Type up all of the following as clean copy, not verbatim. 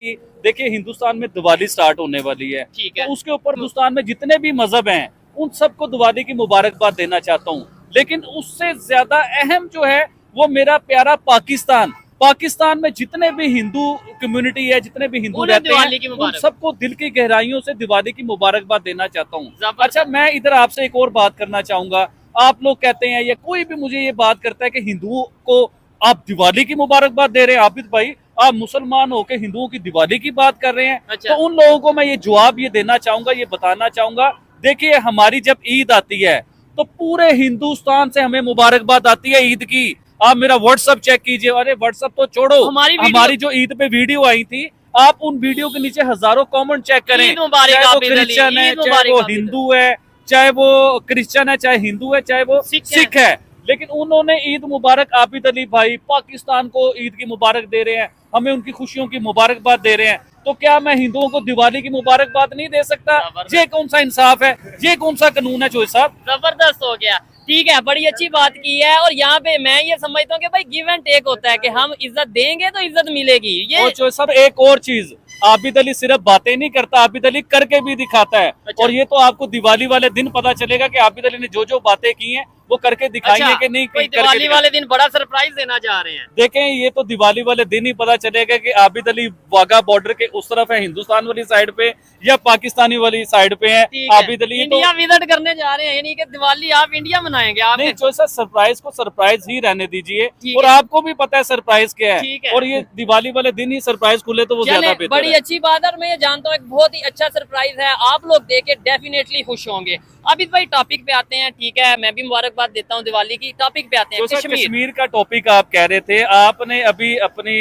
कि देखिए हिंदुस्तान में दिवाली स्टार्ट होने वाली है, ठीक है। तो उसके ऊपर हिंदुस्तान में जितने भी मजहब हैं उन सबको दिवाली की मुबारकबाद देना चाहता हूँ। लेकिन उससे ज्यादा अहम जो है वो मेरा प्यारा पाकिस्तान। पाकिस्तान में जितने भी हिंदू कम्युनिटी है, जितने भी हिंदू रहते हैं, उन सबको दिल की गहराइयों से दिवाली की मुबारकबाद देना चाहता हूँ। अच्छा, मैं इधर आपसे एक और बात करना चाहूंगा। आप लोग कहते हैं या कोई भी मुझे ये बात करता है कि हिंदुओं को आप दिवाली की मुबारकबाद दे रहे हैं। आबिद भाई, आप मुसलमान होकर हिंदुओं की दिवाली की बात कर रहे हैं। अच्छा। तो उन लोगों को मैं ये जवाब ये देना चाहूंगा, ये बताना चाहूंगा, देखिए हमारी जब ईद आती है तो पूरे हिंदुस्तान से हमें मुबारकबाद आती है ईद की। आप मेरा व्हाट्सएप चेक कीजिए। अरे व्हाट्सएप तो छोड़ो, हमारी जो ईद पे वीडियो आई थी, आप उन वीडियो के नीचे हजारों कमेंट चेक करें, चाहे वो क्रिश्चियन है, चाहे वो हिंदू है, चाहे वो क्रिश्चियन है, चाहे हिंदू है, चाहे वो सिख है, लेकिन उन्होंने ईद मुबारक आबिद अली भाई पाकिस्तान को ईद की मुबारक दे रहे हैं, हमें उनकी खुशियों की मुबारकबाद दे रहे हैं। तो क्या मैं हिंदुओं को दिवाली की मुबारकबाद नहीं दे सकता? ये कौन सा इंसाफ है? ये कौन सा कानून है? चोइस साहब, जबरदस्त हो गया। ठीक है, बड़ी अच्छी बात की है। और यहाँ पे मैं ये समझता हूँ कि भाई गिव एंड टेक होता है कि हम इज्जत देंगे तो इज्जत मिलेगी। ये चोइस साहब, एक और चीज, आबिद अली सिर्फ बातें नहीं करता, आबिद अली करके भी दिखाता है। अच्छा। और ये तो आपको दिवाली वाले दिन पता चलेगा कि आबिद अली ने जो जो बातें की हैं वो करके दिखाई है कि नहीं। कोई दिवाली वाले दिन बड़ा सरप्राइज देना चाह रहे हैं। देखें, ये तो दिवाली वाले दिन ही पता चलेगा कि आबिद अली वाघा बॉर्डर के उस तरफ है, हिंदुस्तान वाली साइड पे, या पाकिस्तानी वाली साइड पे है। आबिद अली इंडिया विजिट करने जा रहे हैं, यानी कि दिवाली आप इंडिया मनाएंगे। आप नहीं, जो सर सरप्राइज को सरप्राइज ही रहने दीजिए, और आपको भी पता है सरप्राइज क्या है, और ये दिवाली वाले दिन ही सरप्राइज खुले तो वो ज्यादा बेहतर है। बड़ी अच्छी बात है। मैं ये जानता हूँ एक बहुत ही अच्छा सरप्राइज है, आप लोग देख के डेफिनेटली खुश होंगे। आबिद भाई टॉपिक पे आते हैं, ठीक है, मैं भी मुबारकबाद देता हूँ दिवाली की। टॉपिक पे आते हैं, कश्मीर का टॉपिक आप कह रहे थे। आपने अभी अपनी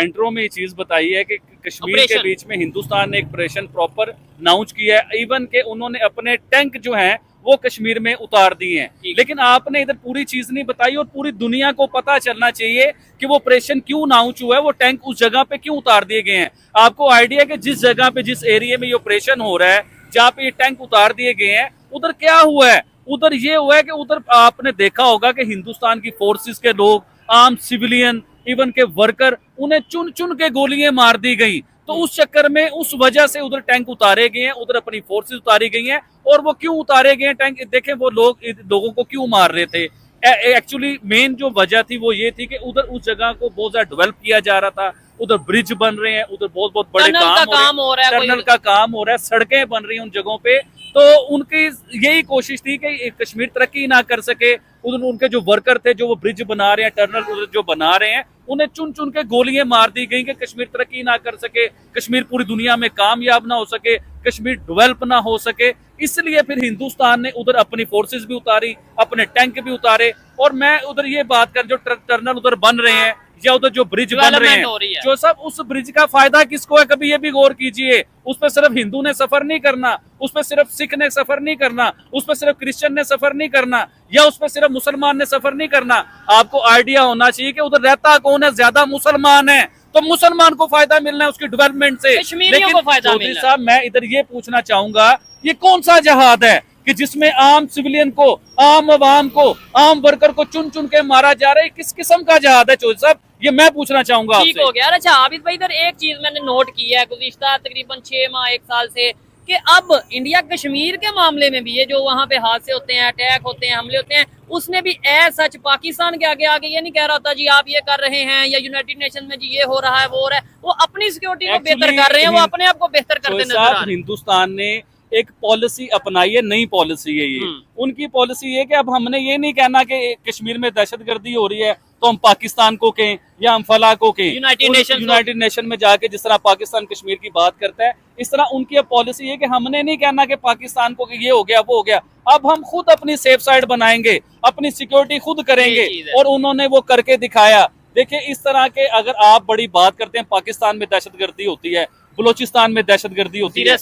इंट्रो में ये चीज बताई है कि कश्मीर के बीच में हिंदुस्तान ने एक ऑपरेशन प्रॉपर लॉन्च किया है, इवन के उन्होंने अपने टैंक जो हैं वो कश्मीर में उतार दिए हैं। लेकिन आपने इधर पूरी चीज नहीं बताई, और पूरी दुनिया को पता चलना चाहिए कि वो ऑपरेशन क्यों लॉन्च हुआ है, वो टैंक उस जगह पे क्यों उतार दिए गए हैं। आपको आइडिया कि जिस जगह पे, जिस एरिया में ये ऑपरेशन हो रहा है, जहाँ पे ये टैंक उतार दिए गए हैं, उधर क्या हुआ है? उधर ये हुआ है कि उधर आपने देखा होगा कि हिंदुस्तान की फोर्सेस के लोग, आम सिविलियन, इवन के वर्कर, उन्हें चुन चुन के गोलियां मार दी गई। तो उस चक्कर में, उस वजह से उधर टैंक उतारे गए हैं, उधर अपनी फोर्सेस उतारी गई हैं। और वो क्यों उतारे गए हैं टैंक? देखें, वो लोगों को क्यों मार रहे थे? एक्चुअली मेन जो वजह थी वो ये थी कि उधर उस जगह को बहुत ज्यादा डेवलप किया जा रहा था। उधर ब्रिज बन रहे हैं, उधर बहुत बहुत बड़े काम हो रहे हैं, टनल का काम हो रहा है, सड़कें बन रही हैं उन जगहों पे। तो उनकी यही कोशिश थी कि कश्मीर तरक्की ना कर सके। उधर उनके जो वर्कर थे, जो वो ब्रिज बना रहे हैं, टनल उधर जो बना रहे हैं, उन्हें चुन चुन के गोलियां मार दी गई कि कश्मीर तरक्की ना कर सके, कश्मीर पूरी दुनिया में कामयाब ना हो सके, कश्मीर डेवलप ना हो सके। इसलिए फिर हिंदुस्तान ने उधर अपनी फोर्सेस भी उतारी, अपने टैंक भी उतारे। और मैं उधर ये बात कर, जो टनल उधर बन रहे हैं या उधर जो ब्रिज बन रहे हैं, जो सब, उस ब्रिज का फायदा किसको है? कभी ये भी गौर कीजिए। उस पर सिर्फ हिंदू ने सफर नहीं करना, उस पर सिर्फ सिख ने सफर नहीं करना, उस पर सिर्फ क्रिश्चियन ने सफर नहीं करना, या उस पर सिर्फ मुसलमान ने सफर नहीं करना। आपको आइडिया होना चाहिए कि उधर रहता कौन है? ज्यादा मुसलमान है, तो मुसलमान को फायदा मिलना है उसकी डेवलपमेंट से। लेकिन चौधरी साहब, मैं इधर ये पूछना चाहूंगा, ये कौन सा जहाद है कि जिसमें आम सिविलियन को, आम अवाम को, आम वर्कर को चुन चुन के मारा जा रहा है? किस किस्म का जहाद है चौधरी साहब? ये मैं पूछना चाहूंगा। ठीक हो गया। अच्छा आबिद भाई, इधर एक चीज मैंने नोट की है गुज़िश्ता तकरीबन 6 माह 1 साल से, कि अब इंडिया कश्मीर के मामले में भी, ये जो वहाँ पे हादसे होते हैं, अटैक होते हैं, हमले होते हैं, उसने भी सच पाकिस्तान के आगे आगे ये नहीं कह रहा था जी आप ये कर रहे हैं, या यूनाइटेड नेशन में जी ये हो रहा है, वो हो रहा है। वो अपनी सिक्योरिटी को बेहतर कर रहे हैं, वो अपने आप को बेहतर करते नजर आ रहे हैं। हिंदुस्तान ने एक पॉलिसी अपनाई है, नई पॉलिसी है ये। उनकी पॉलिसी है कि अब हमने ये नहीं कहना कि कश्मीर में दहशतगर्दी हो रही है तो हम पाकिस्तान को कहें या हम फला को कहें। यूनाइटेड नेशन में जाके जिस तरह पाकिस्तान कश्मीर की बात करता है, इस तरह उनकी पॉलिसी है कि हमने नहीं कहना कि पाकिस्तान को कि ये हो गया वो हो गया। अब हम खुद अपनी सेफ साइड बनाएंगे, अपनी सिक्योरिटी खुद करेंगे, और उन्होंने वो करके दिखाया। देखिए, इस तरह के अगर आप बड़ी बात करते हैं, पाकिस्तान में दहशतगर्दी होती है, बलोचिस्तान में दहशतगर्दी होती है,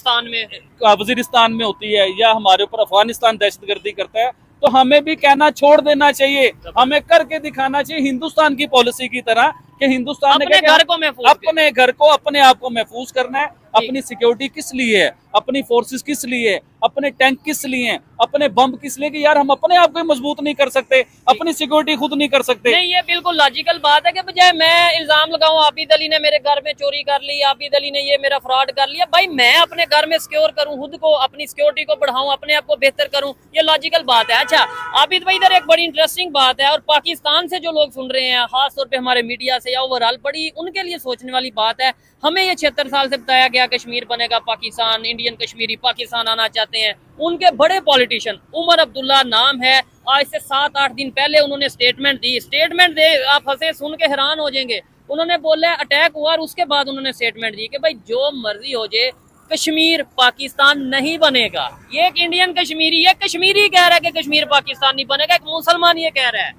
वजीरिस्तान में होती है, या हमारे ऊपर अफगानिस्तान दहशतगर्दी करता है, तो हमें भी कहना छोड़ देना चाहिए, हमें करके दिखाना चाहिए हिंदुस्तान की पॉलिसी की तरह कि हिंदुस्तान ने अपने कहा घर को महफूज अपने घर को अपने आप को महफूज करना है। अपनी सिक्योरिटी किस लिए है, अपनी फोर्सेस किस लिए है, अपने टैंक किस लिए हैं, अपने बम किस लिए, कि यार हम अपने आप को मजबूत नहीं कर सकते, अपनी सिक्योरिटी खुद नहीं कर सकते। नहीं, ये बिल्कुल लॉजिकल बात है कि बजाय मैं इल्जाम लगाऊं आबिद अली ने मेरे घर में चोरी कर ली, आबिद अली ने ये मेरा फ्रॉड कर लिया, भाई मैं अपने घर में सिक्योर करूं, खुद को अपनी सिक्योरिटी को बढ़ाऊं, अपने आप को बेहतर करूं, ये लॉजिकल बात है। अच्छा आबिद भाई, इधर एक बड़ी इंटरेस्टिंग बात है और पाकिस्तान से जो लोग सुन रहे हैं, खासतौर पर हमारे मीडिया से या ओवरऑल, बड़ी उनके लिए सोचने वाली बात है। हमें ये 76 साल से बताया गया कश्मीर बनेगा पाकिस्तान, इंडियन कश्मीरी पाकिस्तान आना चाहते हैं। उनके बड़े पॉलिटिशियन उमर अब्दुल्ला नाम है, आज से 7-8 दिन पहले उन्होंने स्टेटमेंट दी। स्टेटमेंट दे, आप हंसे सुन के हैरान हो जाएंगे। उन्होंने बोला अटैक हुआ और उसके बाद उन्होंने स्टेटमेंट दी कि भाई जो मर्जी हो जाए, कश्मीर पाकिस्तान नहीं बनेगा। ये एक इंडियन कश्मीरी, ये कश्मीरी कह रहा है कि कश्मीर पाकिस्तान नहीं बनेगा, एक मुसलमान ये कह रहा है।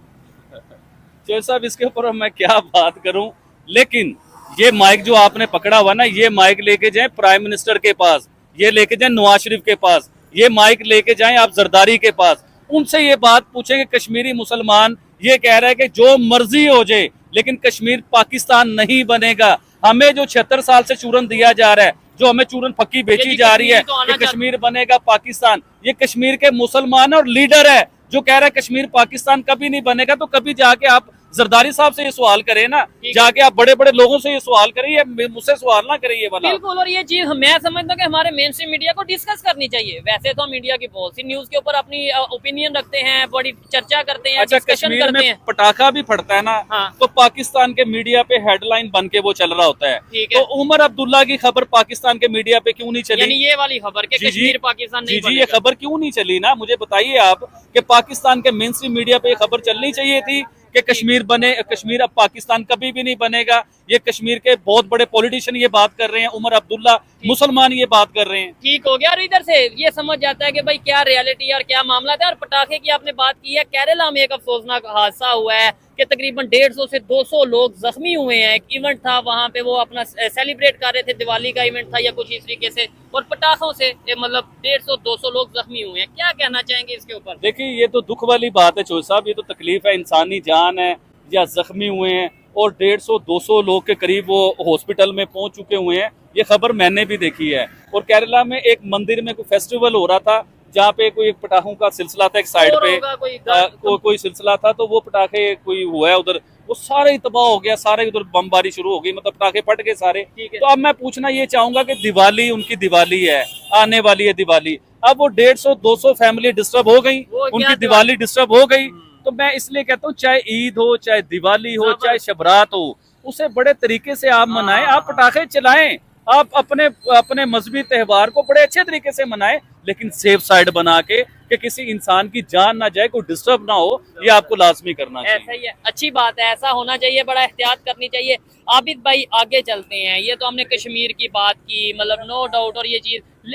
चौधरी साहब, इसके ऊपर मैं क्या बात करूं, लेकिन ये माइक जो आपने पकड़ा हुआ ना, ये माइक लेके जाए प्राइम मिनिस्टर के पास, ये लेके जाए नवाज शरीफ के पास, ये माइक लेके जाएं आप जरदारी के पास, उनसे ये बात पूछेंगे कश्मीरी मुसलमान ये कह रहा है कि जो मर्जी हो जाए लेकिन कश्मीर पाकिस्तान नहीं बनेगा। हमें जो 76 साल से चूरन दिया जा रहा है, जो हमें चूरन फक्की बेची जा रही है कि कश्मीर बनेगा पाकिस्तान, ये कश्मीर के मुसलमान और लीडर है जो कह रहा है कश्मीर पाकिस्तान कभी नहीं बनेगा। तो कभी जाके आप जरदारी साहब से ये सवाल करें ना, जाके आप बड़े बड़े लोगों से ये सवाल करें, ये मुझसे सवाल ना करें ये वाला। बिल्कुल, और ये चीज मैं समझता हूँ कि हमारे मेन स्ट्रीम मीडिया को डिस्कस करनी चाहिए। वैसे तो मीडिया की बहुत सी न्यूज के ऊपर अपनी ओपिनियन रखते हैं, बड़ी चर्चा करते हैं, अच्छा, डिस्कशन करते हैं। पटाखा भी फटता है ना, हाँ। तो पाकिस्तान के मीडिया पे हेडलाइन बन के वो चल रहा होता है। तो उमर अब्दुल्ला की खबर पाकिस्तान के मीडिया पे क्यों नहीं चली? यानी ये वाली खबर के कश्मीर पाकिस्तान नहीं जी, ये खबर क्यों नहीं चली ना, मुझे बताइए आप कि पाकिस्तान के मेन स्ट्रीम मीडिया पे ये खबर चलनी चाहिए थी कि कश्मीर बने, कश्मीर अब पाकिस्तान कभी भी नहीं बनेगा। ये कश्मीर के बहुत बड़े पॉलिटिशियन ये बात कर रहे हैं, उमर अब्दुल्ला मुसलमान ये बात कर रहे हैं। ठीक हो गया, और इधर से ये समझ जाता है कि भाई क्या रियलिटी और क्या मामला था। और पटाखे की आपने बात की है, केरला में एक अफसोसनाक हादसा हुआ है कि तकरीबन 150 से 200 लोग जख्मी हुए हैं। एक इवेंट था, वहां पे वो अपना सेलिब्रेट कर रहे थे, दिवाली का इवेंट था या कुछ इस तरीके से, और पटाखों से मतलब 150-200 लोग जख्मी हुए हैं। क्या कहना चाहेंगे इसके ऊपर? देखिए, ये तो दुख वाली बात है चौधरी साहब, ये तो तकलीफ है, इंसानी जान है या जख्मी हुए हैं, और 150-200 लोग के करीब वो हॉस्पिटल में पहुंच चुके हुए हैं। ये खबर मैंने भी देखी है। और केरला में एक मंदिर में कोई फेस्टिवल हो रहा था, जहाँ पे कोई पटाखों का सिलसिला था, एक साइड पे कोई सिलसिला था, तो वो पटाखे कोई हुआ है उधर, वो सारे ही तबाह हो गया, सारे उधर बमबारी शुरू हो गई, मतलब पटाखे फट गए सारे। तो अब मैं पूछना ये चाहूंगा कि दिवाली, उनकी दिवाली है, आने वाली है दिवाली, अब वो 150-200 फैमिली डिस्टर्ब हो गई, उनकी दिवाली डिस्टर्ब हो गई। तो मैं इसलिए कहता हूँ, चाहे ईद हो, चाहे दिवाली हो, चाहे शबरात हो, उसे बड़े तरीके से आप मनाएं, आप पटाखे चलाएं, आप अपने मजहबी त्यौहार को बड़े अच्छे तरीके से मनाएं, लेकिन सेफ साइड बना के कि किसी इंसान की जान ना जाए, कोई डिस्टर्ब ना हो, ये आपको लाजमी करना चाहिए। ऐसा ही है, अच्छी बात है, ऐसा होना चाहिए, बड़ा एहतियात करनी चाहिए। आबिद भाई आगे चलते हैं, ये तो हमने कश्मीर की बात की, मतलब नो डाउट, और ये चीज